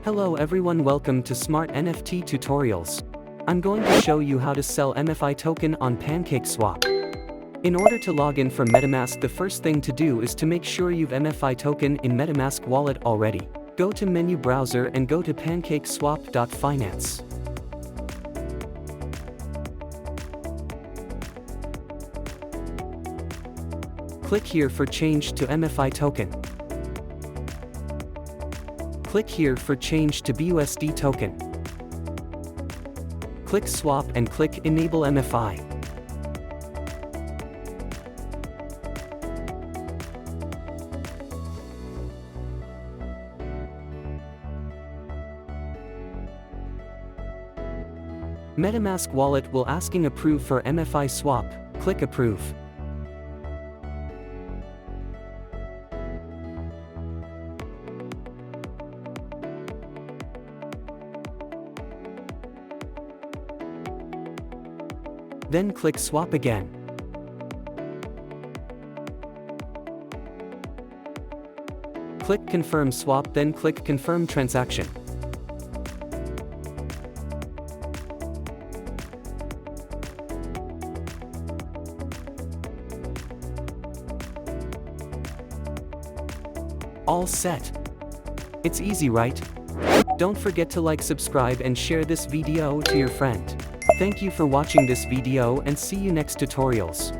Hello everyone, welcome to Smart NFT Tutorials. I'm going to show you how to sell MFI token on PancakeSwap. In order to log in from MetaMask, the first thing to do is to make sure you've MFI token in MetaMask wallet already. Go to menu browser and go to pancakeswap.finance. Click here for change to MFI token. Click here for change to BUSD token. Click swap and click enable MFI. MetaMask wallet will asking approve for MFI swap. Click approve. Then click swap again. Click confirm swap, then click confirm transaction. All set. It's easy, right? Don't forget to like, subscribe and share this video to your friend. Thank you for watching this video and see you next tutorials.